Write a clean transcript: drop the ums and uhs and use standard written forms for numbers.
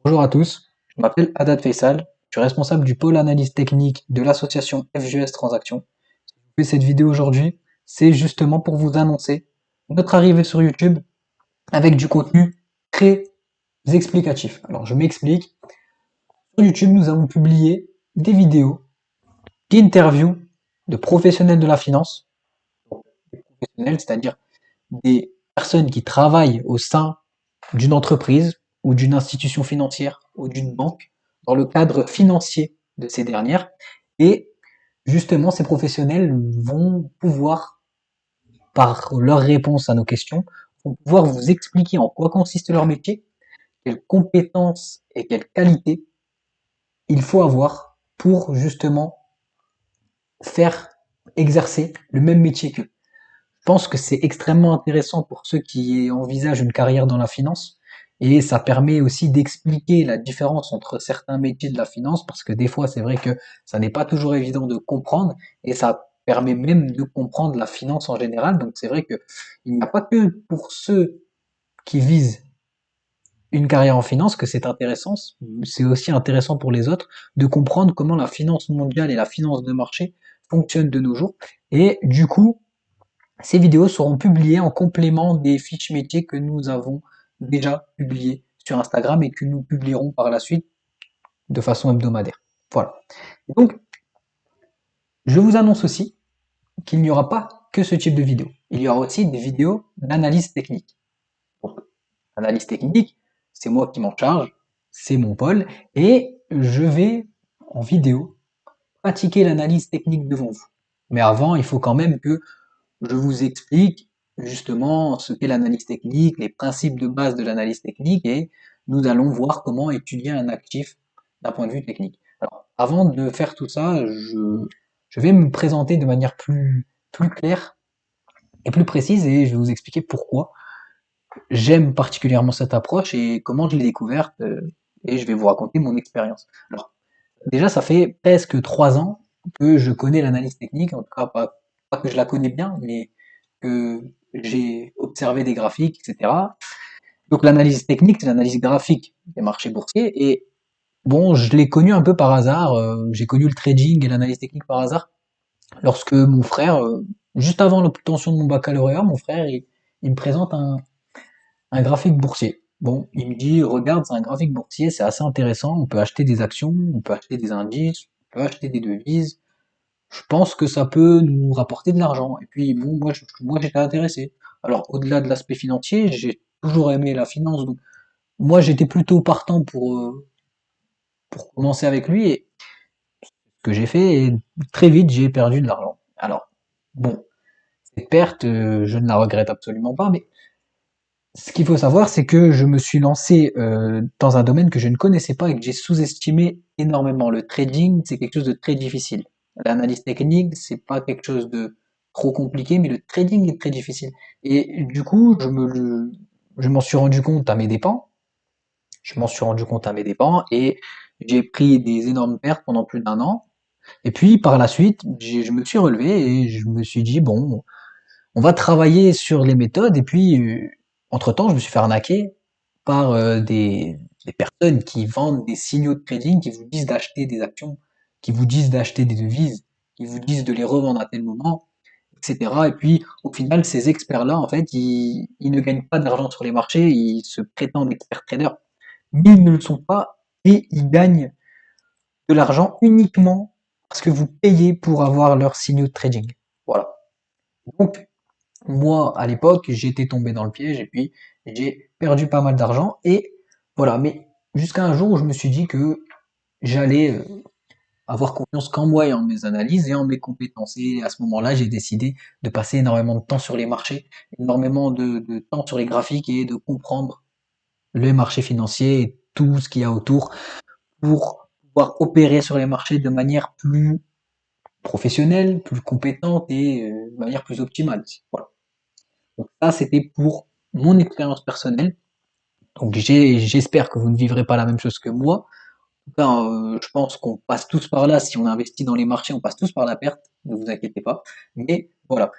Bonjour à tous, je m'appelle Haddad Faisal, je suis responsable du pôle analyse technique de l'association FGS Transactions. Si je fais cette vidéo aujourd'hui, c'est justement pour vous annoncer notre arrivée sur YouTube avec du contenu très explicatif. Alors je m'explique. Sur YouTube, nous avons publié des vidéos, d'interviews de professionnels de la finance, des professionnels, c'est-à-dire des personnes qui travaillent au sein d'une entreprise ou d'une institution financière ou d'une banque dans le cadre financier de ces dernières. Et justement, ces professionnels vont pouvoir, par leurs réponses à nos questions, vont pouvoir vous expliquer en quoi consiste leur métier, quelles compétences et quelles qualités il faut avoir pour justement faire exercer le même métier qu'eux. Je pense que c'est extrêmement intéressant pour ceux qui envisagent une carrière dans la finance et ça permet aussi d'expliquer la différence entre certains métiers de la finance parce que des fois c'est vrai que ça n'est pas toujours évident de comprendre et ça permet même de comprendre la finance en général. Donc c'est vrai que il n'y a pas que pour ceux qui visent une carrière en finance que c'est intéressant, c'est aussi intéressant pour les autres de comprendre comment la finance mondiale et la finance de marché fonctionnent de nos jours. Et du coup, ces vidéos seront publiées en complément des fiches métiers que nous avons déjà publiées sur Instagram et que nous publierons par la suite de façon hebdomadaire. Voilà. Donc, je vous annonce aussi qu'il n'y aura pas que ce type de vidéo. Il y aura aussi des vidéos d'analyse technique. Donc, analyse technique, c'est moi qui m'en charge, c'est mon pôle, et je vais en vidéo pratiquer l'analyse technique devant vous. Mais avant, il faut quand même que je vous explique justement ce qu'est l'analyse technique, les principes de base de l'analyse technique et nous allons voir comment étudier un actif d'un point de vue technique. Alors, avant de faire tout ça, je vais me présenter de manière plus claire et plus précise et je vais vous expliquer pourquoi j'aime particulièrement cette approche et comment je l'ai découverte et je vais vous raconter mon expérience. Alors, déjà, ça fait presque 3 ans que je connais l'analyse technique, en tout cas pas que je la connais bien, mais que j'ai observé des graphiques, etc. Donc l'analyse technique, c'est l'analyse graphique des marchés boursiers. Et bon, je l'ai connu un peu par hasard. J'ai connu le trading et l'analyse technique par hasard lorsque mon frère, juste avant l'obtention de mon baccalauréat, mon frère, il me présente un graphique boursier. Bon, il me dit, regarde, c'est un graphique boursier, c'est assez intéressant. On peut acheter des actions, on peut acheter des indices, on peut acheter des devises. Je pense que ça peut nous rapporter de l'argent. Et puis, bon, moi j'étais intéressé. Alors, au-delà de l'aspect financier, j'ai toujours aimé la finance. Donc, moi, j'étais plutôt partant pour commencer avec lui. Et ce que j'ai fait, et très vite, j'ai perdu de l'argent. Alors, bon, cette perte, je ne la regrette absolument pas. Mais ce qu'il faut savoir, c'est que je me suis lancé dans un domaine que je ne connaissais pas et que j'ai sous-estimé énormément. Le trading, c'est quelque chose de très difficile. L'analyse technique, c'est pas quelque chose de trop compliqué, mais le trading est très difficile. Et du coup, je m'en suis rendu compte à mes dépens. Je m'en suis rendu compte à mes dépens et j'ai pris des énormes pertes pendant plus d'un an. Et puis, par la suite, je me suis relevé et je me suis dit, bon, on va travailler sur les méthodes et puis entre-temps, je me suis fait arnaquer par des personnes qui vendent des signaux de trading, qui vous disent d'acheter des actions, qui vous disent d'acheter des devises, qui vous disent de les revendre à tel moment, etc. Et puis, au final, ces experts-là, en fait, ils ne gagnent pas d'argent sur les marchés, ils se prétendent experts traders, mais ils ne le sont pas et ils gagnent de l'argent uniquement parce que vous payez pour avoir leurs signaux de trading. Voilà. Donc, moi, à l'époque, j'étais tombé dans le piège et puis j'ai perdu pas mal d'argent et voilà. Mais jusqu'à un jour où je me suis dit que j'allais avoir confiance qu'en moi et en mes analyses et en mes compétences. Et à ce moment-là, j'ai décidé de passer énormément de temps sur les marchés, énormément de temps sur les graphiques et de comprendre les marchés financiers et tout ce qu'il y a autour pour pouvoir opérer sur les marchés de manière plus professionnelle, plus compétente et de manière plus optimale. Voilà. Donc ça, c'était pour mon expérience personnelle. Donc j'espère que vous ne vivrez pas la même chose que moi. En tout cas, je pense qu'on passe tous par là. Si on investit dans les marchés, on passe tous par la perte. Ne vous inquiétez pas. Mais voilà.